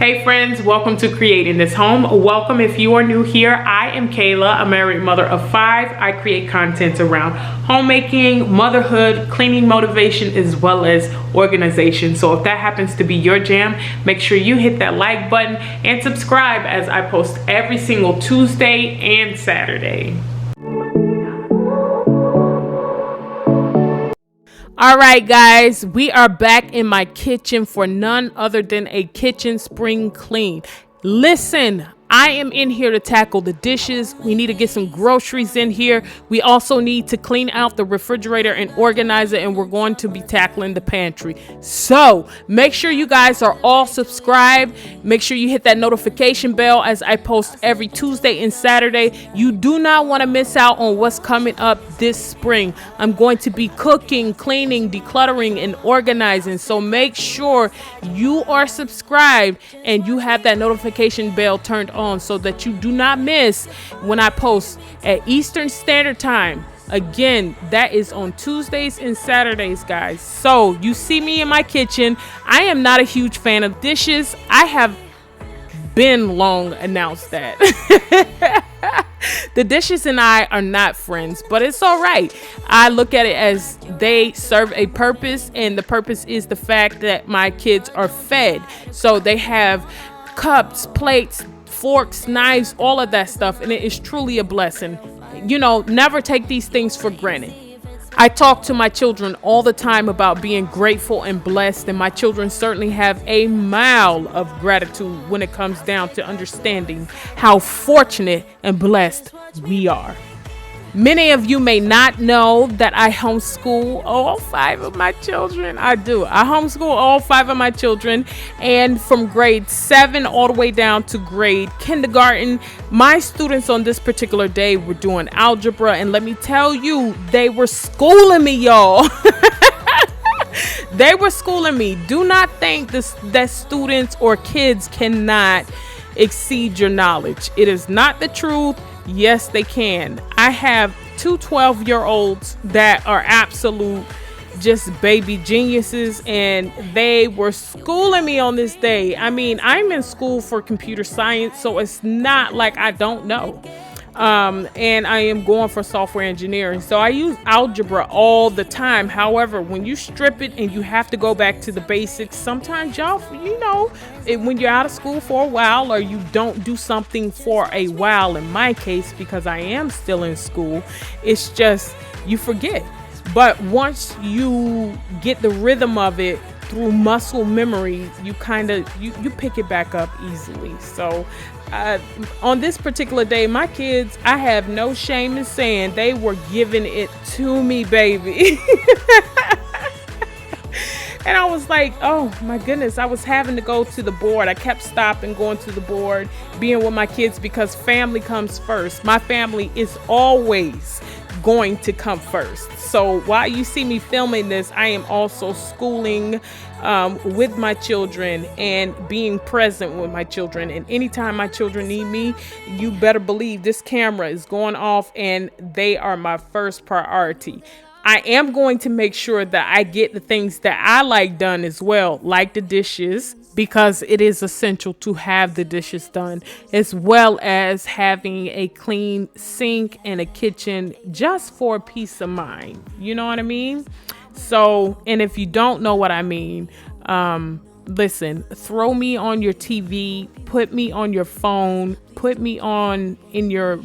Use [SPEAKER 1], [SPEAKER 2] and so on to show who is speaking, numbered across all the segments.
[SPEAKER 1] Hey friends, welcome to Creating This Home. Welcome if you are new here. I am Kayla, a married mother of 5. I create content around homemaking, motherhood, cleaning motivation, as well as organization. So if that happens to be your jam, make sure you hit that like button and subscribe as I post every single Tuesday and Saturday. All right, guys, we are back in my kitchen for none other than a kitchen spring clean. Listen, I am in here to tackle the dishes. We need to get some groceries in here. We also need to clean out the refrigerator and organize it, and we're going to be tackling the pantry. So make sure you guys are all subscribed. Make sure you hit that notification bell as I post every Tuesday and Saturday. You do not want to miss out on what's coming up this spring. I'm going to be cooking, cleaning, decluttering, and organizing. So make sure you are subscribed and you have that notification bell turned on so that you do not miss when I post at Eastern Standard Time. Again, that is on Tuesdays and Saturdays, guys. So you see me in my kitchen. I am not a huge fan of dishes. I have been long announced that. The dishes and I are not friends, but it's all right. I look at it as they serve a purpose, and the purpose is the fact that my kids are fed. So they have cups, plates, forks, knives, all of that stuff, and it is truly a blessing. You know, never take these things for granted. I talk to my children all the time about being grateful and blessed, and my children certainly have a mile of gratitude when it comes down to understanding how fortunate and blessed we are. Many of you may not know that I homeschool all 5 of my children. I do. I homeschool all 5 of my children, and from grade 7 all the way down to grade kindergarten. My students on this particular day were doing algebra, and let me tell you, they were schooling me, y'all. They were schooling me. Do not think that students or kids cannot exceed your knowledge. It is not the truth. Yes, they can. I have 2 12-year-olds that are absolute just baby geniuses, and they were schooling me on this day. I mean, I'm in school for computer science, so it's not like I don't know. And I am going for software engineering, so I use algebra all the time. However, when you strip it and you have to go back to the basics, sometimes y'all, you know, when you're out of school for a while, or you don't do something for a while, in my case, because I am still in school, it's just you forget. But once you get the rhythm of it through muscle memory, you kind of you pick it back up easily. So on this particular day, my kids, I have no shame in saying, they were giving it to me, baby. And I was like, oh my goodness, I was having to go to the board. I kept stopping, going to the board, being with my kids, because family comes first. My family is always going to come first. So while you see me filming this, I am also schooling with my children and being present with my children. And anytime my children need me, you better believe this camera is going off, and they are my first priority. I am going to make sure that I get the things that I like done as well, like the dishes, because it is essential to have the dishes done, as well as having a clean sink and a kitchen, just for peace of mind. You know what I mean? So, and if you don't know what I mean, listen, throw me on your TV, put me on your phone, put me on in your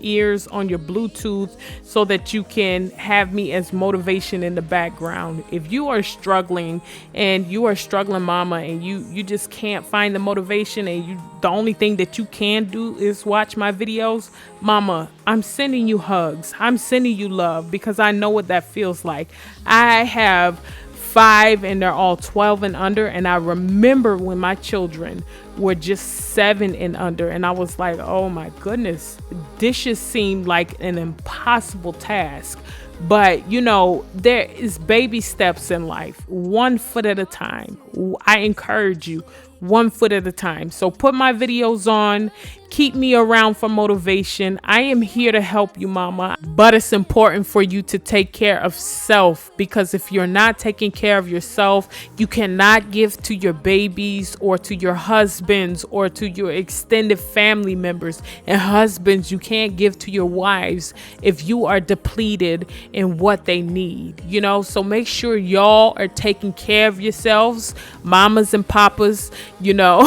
[SPEAKER 1] ears on your Bluetooth, so that you can have me as motivation in the background. If you are struggling, and you are struggling mama, and you just can't find the motivation, and the only thing that you can do is watch my videos, mama, I'm sending you hugs. I'm sending you love, because I know what that feels like. I have 5, and they're all 12 and under, and I remember when my children were just 7 and under, and I was like, oh my goodness, dishes seemed like an impossible task. But you know, there is baby steps in life, 1 foot at a time, I encourage you, one foot at a time. So put my videos on, keep me around for motivation. I am here to help you, mama. But it's important for you to take care of self, because if you're not taking care of yourself, you cannot give to your babies or to your husbands or to your extended family members. And husbands, you can't give to your wives if you are depleted in what they need, you know? So make sure y'all are taking care of yourselves, mamas and papas, you know.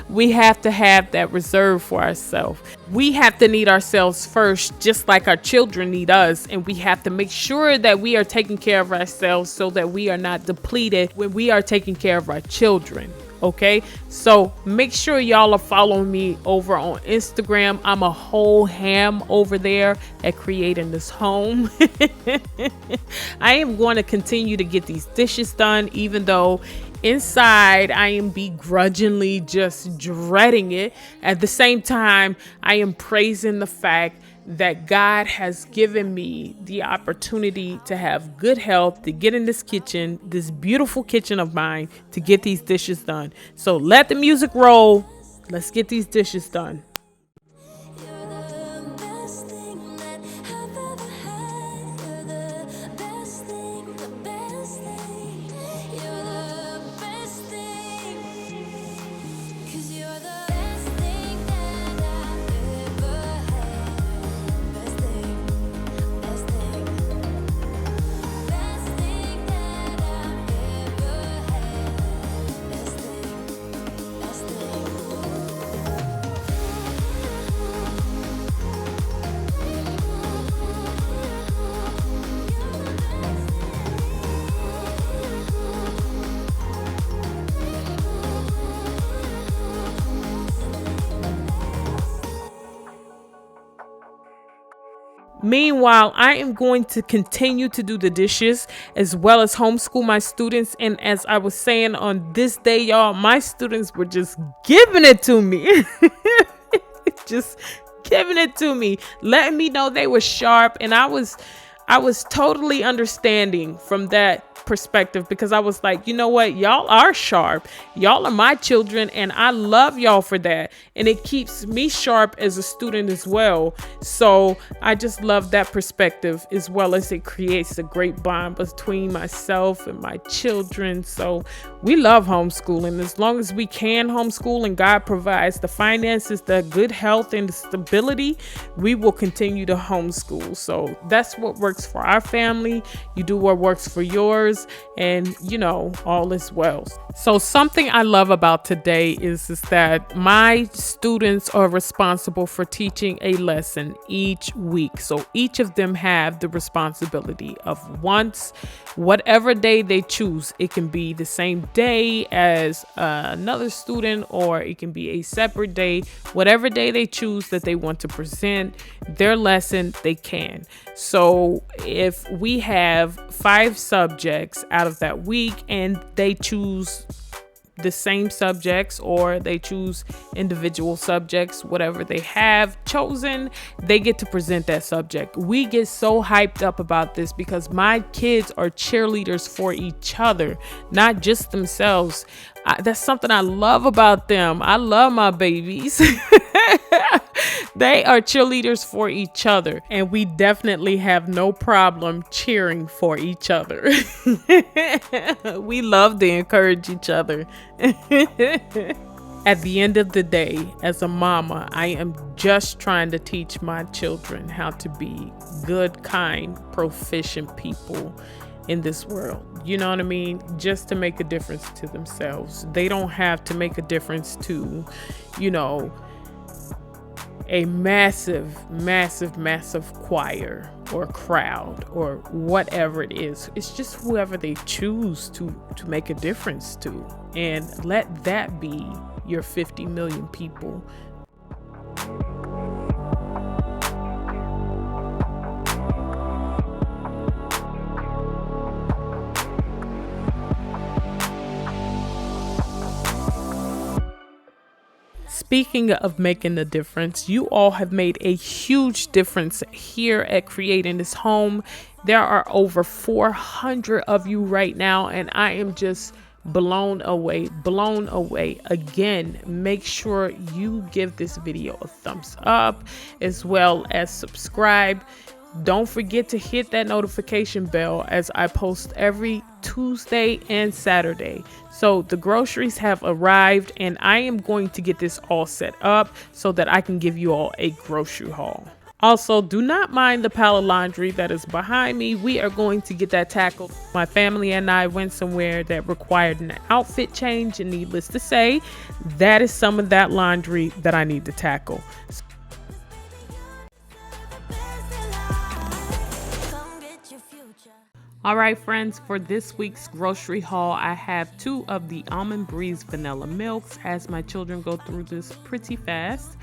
[SPEAKER 1] We have to have that reserve for ourselves. We have to need ourselves first, just like our children need us. And we have to make sure that we are taking care of ourselves so that we are not depleted when we are taking care of our children. Okay, so make sure y'all are following me over on Instagram. I'm a whole ham over there at Creating This Home. I am going to continue to get these dishes done, even though inside I am begrudgingly just dreading it. At the same time, I am praising the fact that God has given me the opportunity to have good health, to get in this kitchen, this beautiful kitchen of mine, to get these dishes done. So let the music roll. Let's get these dishes done. Meanwhile, I am going to continue to do the dishes as well as homeschool my students. And as I was saying on this day, y'all, my students were just giving it to me. Just giving it to me, letting me know they were sharp. And I was totally understanding from that perspective, because I was like, you know what, y'all are sharp, y'all are my children, and I love y'all for that, and it keeps me sharp as a student as well. So I just love that perspective, as well as it creates a great bond between myself and my children. So we love homeschooling. As long as we can homeschool and God provides the finances, the good health, and the stability, we will continue to homeschool. So that's what works for our family. You do what works for yours, and you know, all is well. So something I love about today is that my students are responsible for teaching a lesson each week. So each of them have the responsibility of once, whatever day they choose. It can be the same day as another student, or it can be a separate day. Whatever day they choose that they want to present their lesson, they can. So if we have 5 subjects out of that week and they choose the same subjects, or they choose individual subjects, whatever they have chosen, they get to present that subject. We get so hyped up about this because my kids are cheerleaders for each other, not just themselves. That's something I love about them. I love my babies. They are cheerleaders for each other, and we definitely have no problem cheering for each other. We love to encourage each other. At the end of the day, as a mama, I am just trying to teach my children how to be good, kind, proficient people in this world. You know what I mean? Just to make a difference to themselves. They don't have to make a difference to, you know, a massive choir or crowd or whatever it is. It's just whoever they choose to make a difference to. And let that be your 50 million people. Speaking of making a difference, you all have made a huge difference here at Creating This Home. There are over 400 of you right now, and I am just blown away, blown away. Again, make sure you give this video a thumbs up as well as subscribe. Don't forget to hit that notification bell as I post every Tuesday and Saturday. So the groceries have arrived and I am going to get this all set up so that I can give you all a grocery haul. Also, do not mind the pile of laundry that is behind me. We are going to get that tackled. My family and I went somewhere that required an outfit change, and needless to say, that is some of that laundry that I need to tackle. All right, friends, for this week's grocery haul, I have 2 of the Almond Breeze vanilla milks as my children go through this pretty fast.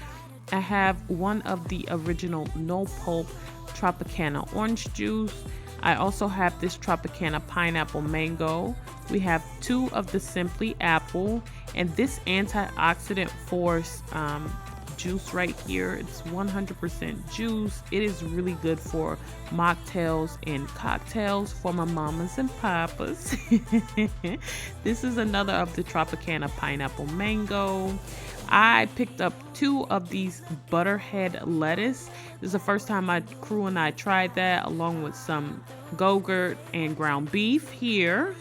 [SPEAKER 1] I have 1 of the original no pulp Tropicana orange juice. I also have this Tropicana pineapple mango. We have 2 of the Simply apple, and this antioxidant force juice right here. It's 100% juice. It is really good for mocktails and cocktails for my mamas and papas. This is another of the Tropicana pineapple mango. I picked up 2 of these butterhead lettuce. This is the first time my crew and I tried that, along with some Go-Gurt and ground beef here.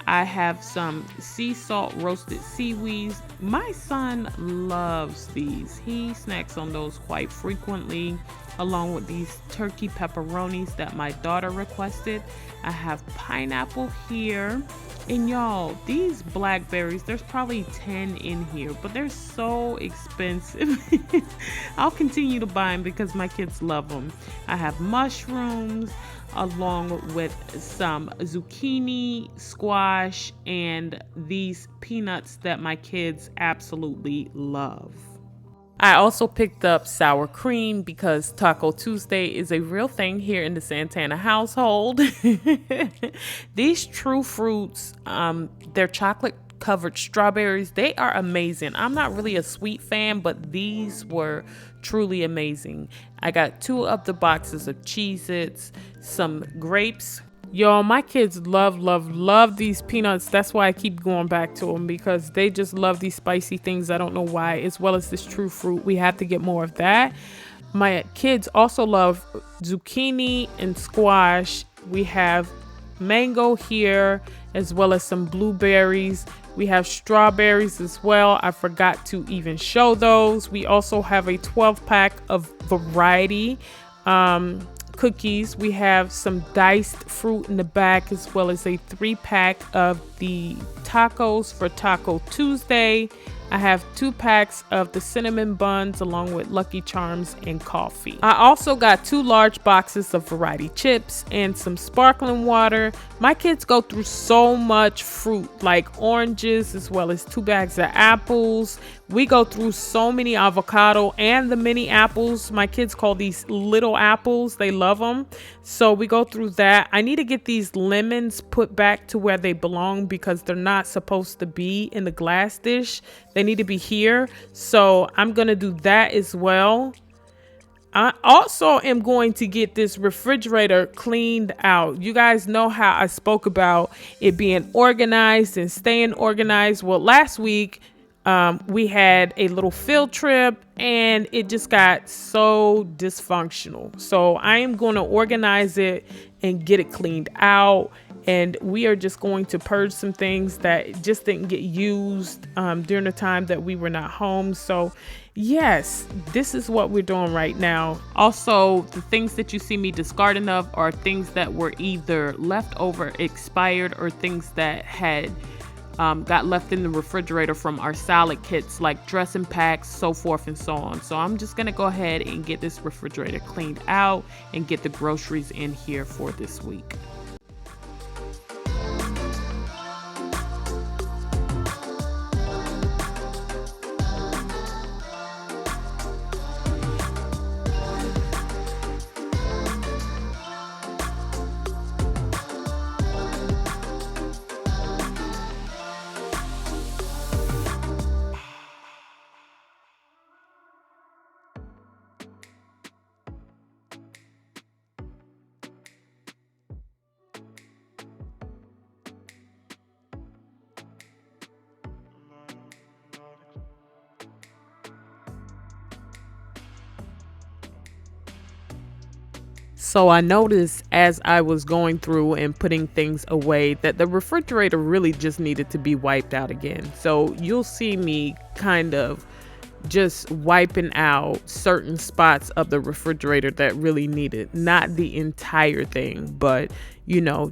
[SPEAKER 1] I have some sea salt roasted seaweeds. My son loves these. He snacks on those quite frequently, along with these turkey pepperonis that my daughter requested. I have pineapple here. And y'all, these blackberries, there's probably 10 in here, but they're so expensive. I'll continue to buy them because my kids love them. I have mushrooms along with some zucchini, squash, and these peanuts that my kids absolutely love. I also picked up sour cream because Taco Tuesday is a real thing here in the Santana household. These True Fruits, they're chocolate covered strawberries. They are amazing. I'm not really a sweet fan, but these were truly amazing. I got 2 of the boxes of Cheez-Its, some grapes. Y'all, my kids love these peanuts. That's why I keep going back to them, because they just love these spicy things. I don't know why, as well as this True Fruit. We have to get more of that. My kids also love zucchini and squash. We have mango here, as well as some blueberries. We have strawberries as well. I forgot to even show those. We also have a 12-pack of variety cookies. We have some diced fruit in the back, as well as a 3-pack of the tacos for Taco Tuesday. I have 2 packs of the cinnamon buns along with Lucky Charms and coffee. I also got 2 large boxes of variety chips and some sparkling water. My kids go through so much fruit, like oranges, as well as 2 bags of apples. We go through so many avocado and the mini apples. My kids call these little apples. They love them. So we go through that. I need to get these lemons put back to where they belong because they're not supposed to be in the glass dish. They need to be here. So I'm going to do that as well. I also am going to get this refrigerator cleaned out. You guys know how I spoke about it being organized and staying organized. Well, last week, we had a little field trip and it just got so dysfunctional. So I am going to organize it and get it cleaned out. And we are just going to purge some things that just didn't get used during the time that we were not home. So yes, this is what we're doing right now. Also, the things that you see me discarding of are things that were either leftover, expired, or things that had got left in the refrigerator from our salad kits, like dressing packs, so forth and so on. So I'm just gonna go ahead and get this refrigerator cleaned out and get the groceries in here for this week. So I noticed as I was going through and putting things away that the refrigerator really just needed to be wiped out again. So you'll see me kind of just wiping out certain spots of the refrigerator that really needed, not the entire thing, but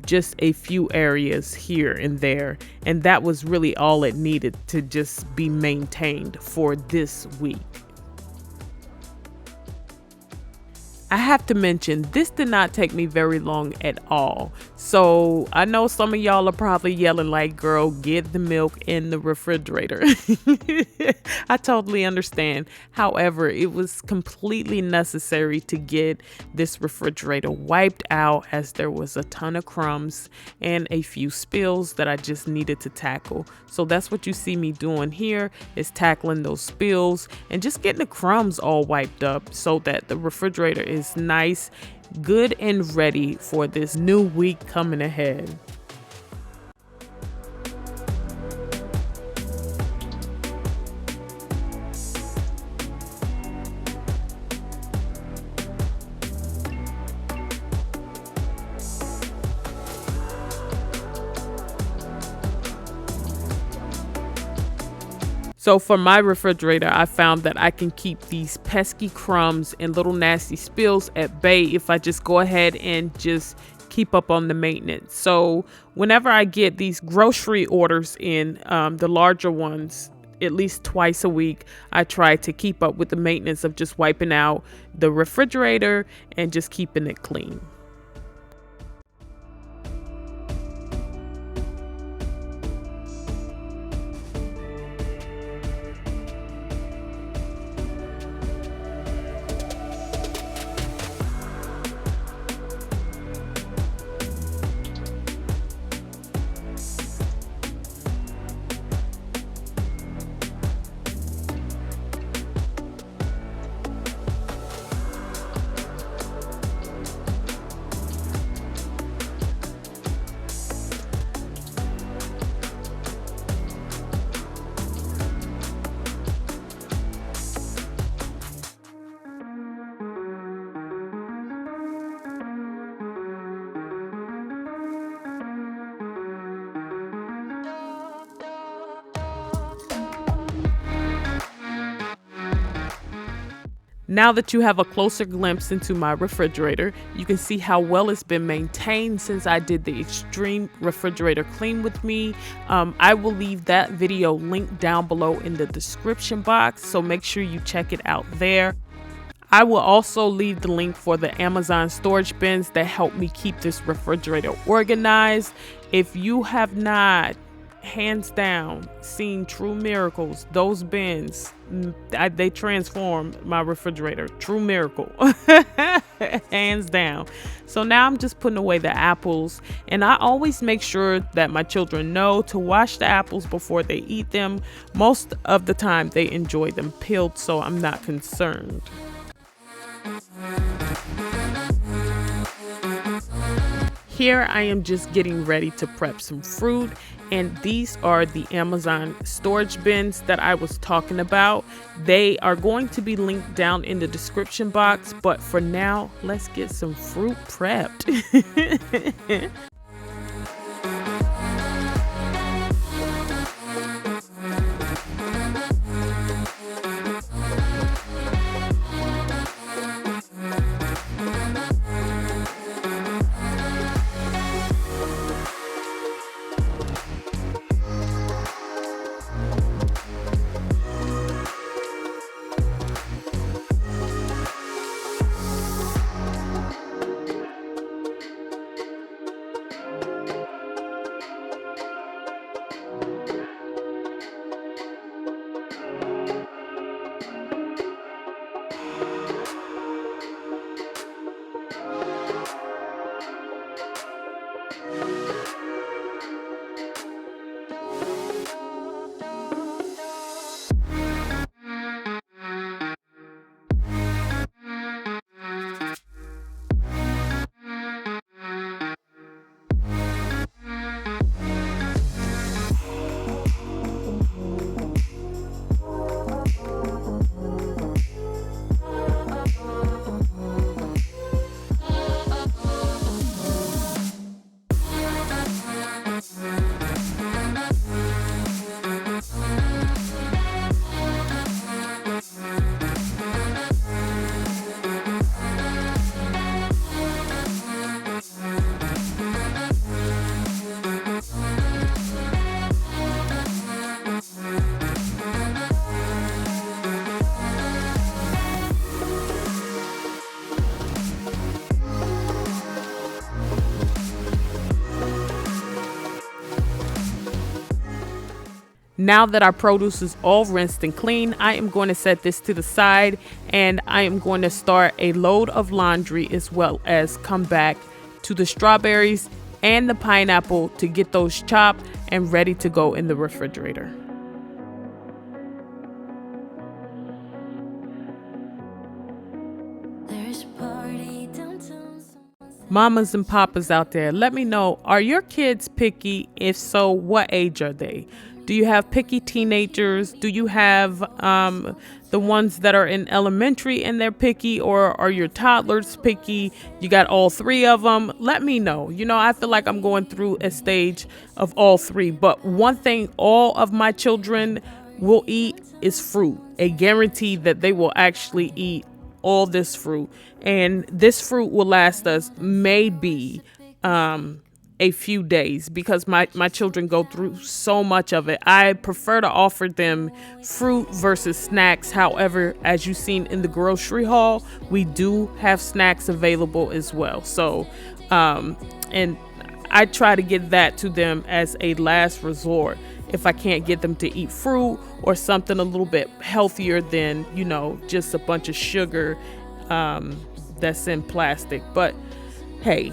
[SPEAKER 1] just a few areas here and there. And that was really all it needed to just be maintained for this week. I have to mention, this did not take me very long at all. So I know some of y'all are probably yelling like, girl, get the milk in the refrigerator. I totally understand. However, it was completely necessary to get this refrigerator wiped out, as there was a ton of crumbs and a few spills that I just needed to tackle. So that's what you see me doing here, is tackling those spills and just getting the crumbs all wiped up so that the refrigerator is nice, good, and ready for this new week coming ahead. So for my refrigerator, I found that I can keep these pesky crumbs and little nasty spills at bay if I just go ahead and just keep up on the maintenance. So whenever I get these grocery orders in, the larger ones, at least twice a week, I try to keep up with the maintenance of just wiping out the refrigerator and just keeping it clean. Now that you have a closer glimpse into my refrigerator, you can see how well it's been maintained since I did the extreme refrigerator clean with me. I will leave that video linked down below in the description box, so make sure you check it out there. I will also leave the link for the Amazon storage bins that help me keep this refrigerator organized. If you have not, hands down, seen true miracles, those bins, they transformed my refrigerator. True miracle. Hands down. So now I'm just putting away the apples, and I always make sure that my children know to wash the apples before they eat them. Most of the time they enjoy them peeled, so I'm not concerned. Here I am just getting ready to prep some fruit, and these are the Amazon storage bins that I was talking about. They are going to be linked down in the description box, but for now, let's get some fruit prepped. Now that our produce is all rinsed and clean, I am going to set this to the side, and I am going to start a load of laundry, as well as come back to the strawberries and the pineapple to get those chopped and ready to go in the refrigerator. Mamas and papas out there, let me know, are your kids picky? If so, what age are they? Do you have picky teenagers? Do you have the ones that are in elementary and they're picky, or are your toddlers picky? You got all three of them? Let me know. I feel like I'm going through a stage of all three. But one thing all of my children will eat is fruit. A guarantee that they will actually eat all this fruit, and this fruit will last us maybe a few days, because my children go through so much of it. I prefer to offer them fruit versus snacks. However, as you've seen in the grocery haul, we do have snacks available as well. So and I try to get that to them as a last resort if I can't get them to eat fruit or something a little bit healthier than, just a bunch of sugar that's in plastic. But hey,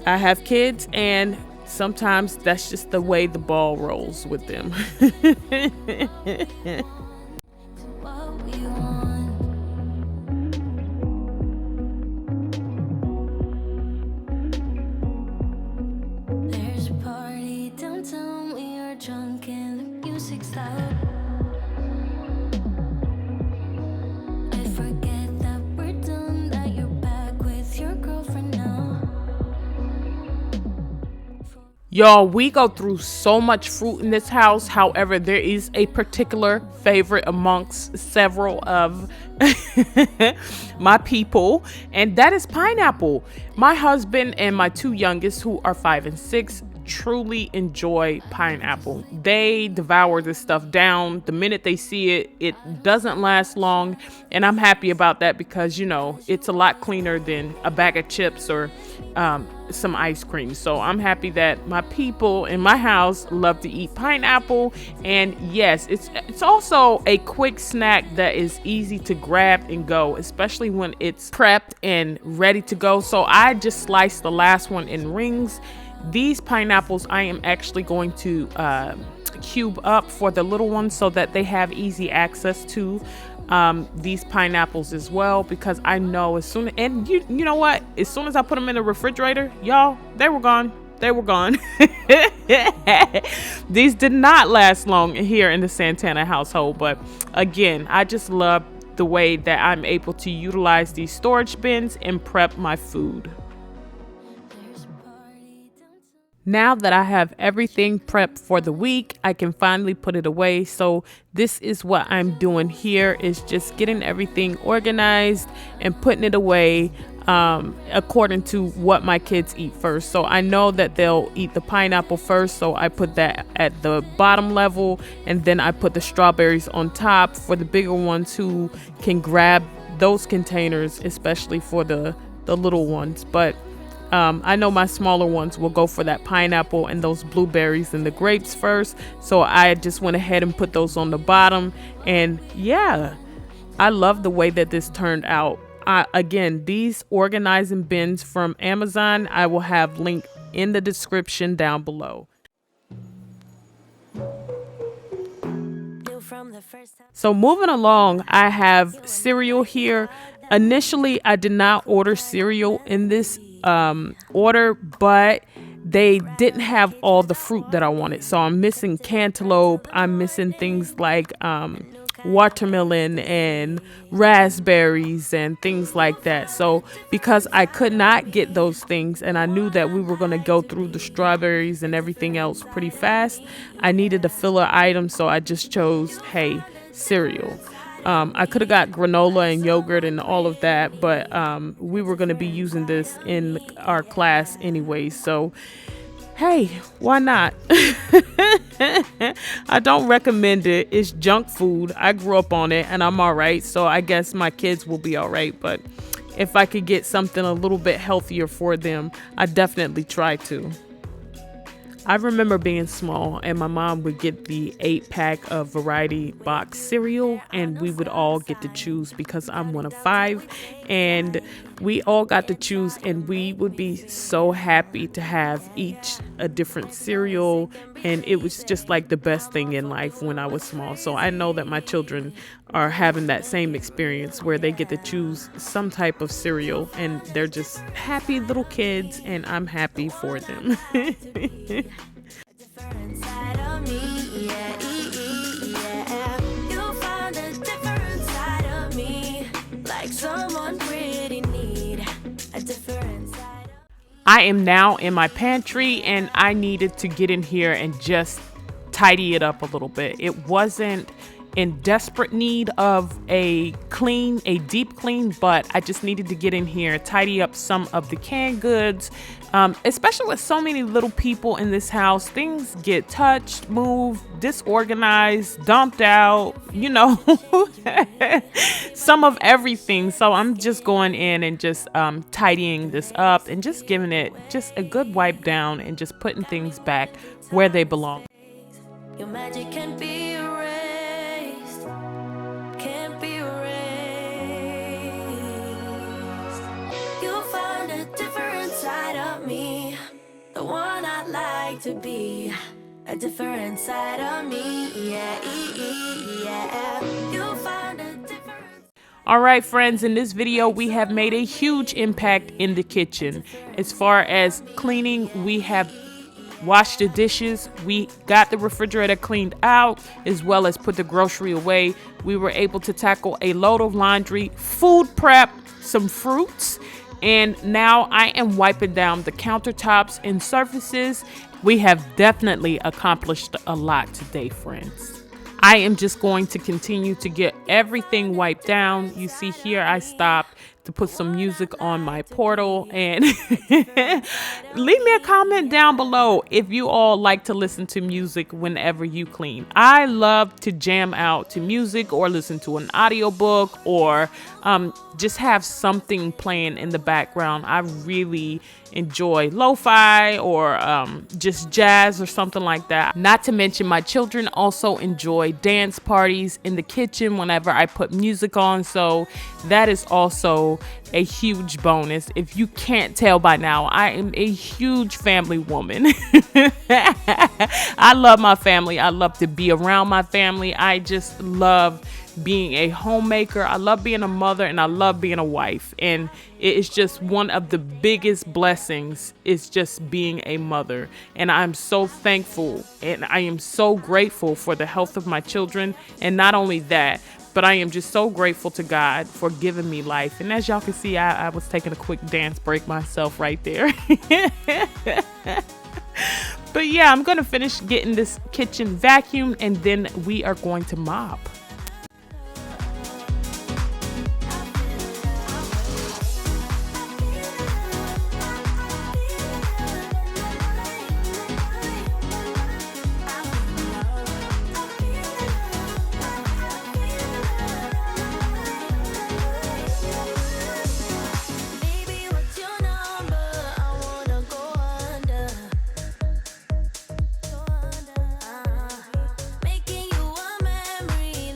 [SPEAKER 1] I have kids, and sometimes that's just the way the ball rolls with them. Y'all, we go through so much fruit in this house. However, there is a particular favorite amongst several of my people, and that is pineapple. My husband and my two youngest, who are 5 and 6, truly enjoy pineapple. They devour this stuff down. The minute they see it, it doesn't last long, and I'm happy about that, because it's a lot cleaner than a bag of chips or some ice cream. So I'm happy that my people in my house love to eat pineapple. And yes, it's also a quick snack that is easy to grab and go, especially when it's prepped and ready to go. So I just sliced the last one in rings. These pineapples I am actually going to cube up for the little ones, so that they have easy access to these pineapples as well, because I know as soon as I put them in the refrigerator, y'all, they were gone. These did not last long here in the Santana household. But again, I just love the way that I'm able to utilize these storage bins and prep my food. Now that I have everything prepped for the week, I can finally put it away. So this is what I'm doing here, is just getting everything organized and putting it away according to what my kids eat first. So I know that they'll eat the pineapple first, so I put that at the bottom level, and then I put the strawberries on top for the bigger ones who can grab those containers, especially for the little ones. But I know my smaller ones will go for that pineapple and those blueberries and the grapes first. So I just went ahead and put those on the bottom. And yeah, I love the way that this turned out. Again, these organizing bins from Amazon, I will have linked in the description down below. So moving along, I have cereal here. Initially, I did not order cereal in this order, but they didn't have all the fruit that I wanted. So I'm missing cantaloupe. I'm missing things like watermelon and raspberries and things like that. So because I could not get those things, and I knew that we were going to go through the strawberries and everything else pretty fast, I needed a filler item. So I just chose, cereal. I could have got granola and yogurt and all of that, but we were going to be using this in our class anyway. So, hey, why not? I don't recommend it. It's junk food. I grew up on it and I'm all right. So I guess my kids will be all right. But if I could get something a little bit healthier for them, I definitely try to. I remember being small and my mom would get the 8-pack of variety box cereal and we would all get to choose because I'm one of 5 and we all got to choose and we would be so happy to have each a different cereal, and it was just like the best thing in life when I was small. So I know that my children are having that same experience where they get to choose some type of cereal and they're just happy little kids and I'm happy for them.
[SPEAKER 2] Different side of me, yeah, yeah. You found a different side of me, like someone pretty need a different side of me.
[SPEAKER 1] I am now in my pantry and I needed to get in here and just tidy it up a little bit. It wasn't in desperate need of a deep clean, but I just needed to get in here, tidy up some of the canned goods, especially with so many little people in this house. Things get touched, moved, disorganized, dumped out, some of everything. So I'm just going in and just tidying this up and just giving it just a good wipe down and just putting things back where they belong.
[SPEAKER 2] Your magic can't be erased, can't be erased. You found a different side of me, the one I'd like to be, a different side of me, yeah, yeah. You found a different.
[SPEAKER 1] All right, friends, in this video, we have made a huge impact in the kitchen. As far as cleaning, we have washed the dishes, we got the refrigerator cleaned out, as well as put the grocery away. We were able to tackle a load of laundry, food prep, some fruits, and now I am wiping down the countertops and surfaces. We have definitely accomplished a lot today, friends. I am just going to continue to get everything wiped down. You see here, I stopped to put some music on my portal, and leave me a comment down below if you all like to listen to music whenever you clean. I love to jam out to music or listen to an audiobook or just have something playing in the background. I really enjoy lo-fi or just jazz or something like that. Not to mention my children also enjoy dance parties in the kitchen whenever I put music on, so that is also a huge bonus. If you can't tell by now, I am a huge family woman. I love my family. I love to be around my family. I just love being a homemaker. I love being a mother and I love being a wife. And it is just one of the biggest blessings is just being a mother. And I'm so thankful and I am so grateful for the health of my children. And not only that, but I am just so grateful to God for giving me life. And as y'all can see, I was taking a quick dance break myself right there. But yeah, I'm going to finish getting this kitchen vacuumed and then we are going to mop.
[SPEAKER 2] Making you a memory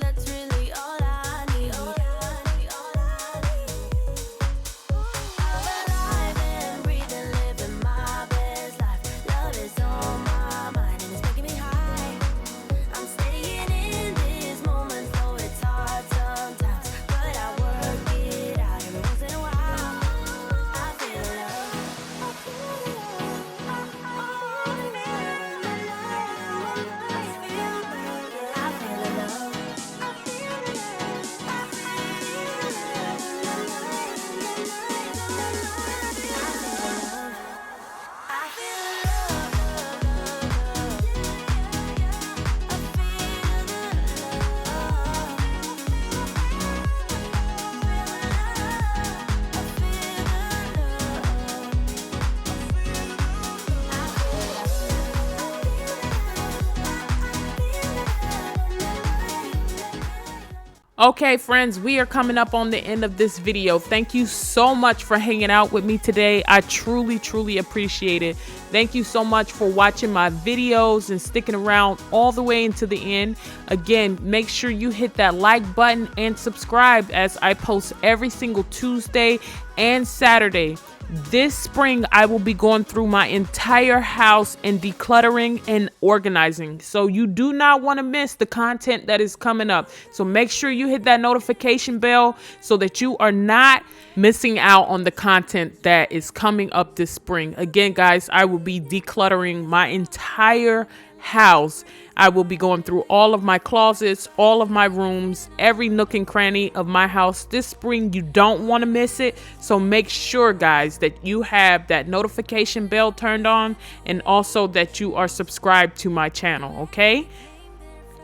[SPEAKER 1] Okay, friends, we are coming up on the end of this video. Thank you so much for hanging out with me today. I truly, truly appreciate it. Thank you so much for watching my videos and sticking around all the way into the end. Again, make sure you hit that like button and subscribe as I post every single Tuesday and Saturday. This spring, I will be going through my entire house and decluttering and organizing. So you do not want to miss the content that is coming up. So make sure you hit that notification bell so that you are not missing out on the content that is coming up this spring. Again, guys, I will be decluttering my entire house. I will be going through all of my closets, all of my rooms, every nook and cranny of my house this spring. You don't want to miss it. So make sure, guys, that you have that notification bell turned on and also that you are subscribed to my channel, okay?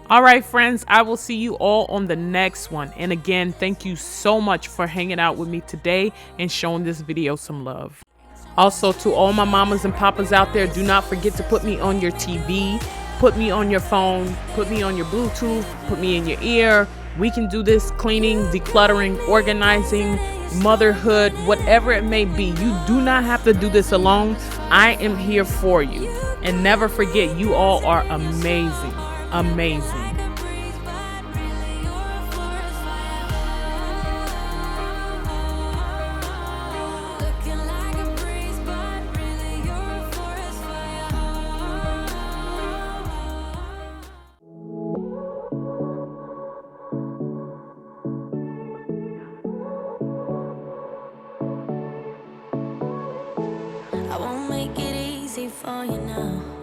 [SPEAKER 1] All right, friends, I will see you all on the next one. And again, thank you so much for hanging out with me today and showing this video some love. Also, to all my mamas and papas out there, do not forget to put me on your TV, put me on your phone, put me on your Bluetooth, put me in your ear. We can do this cleaning, decluttering, organizing, motherhood, whatever it may be. You do not have to do this alone. I am here for you. And never forget, you all are amazing, amazing.
[SPEAKER 2] I won't make it easy for you now.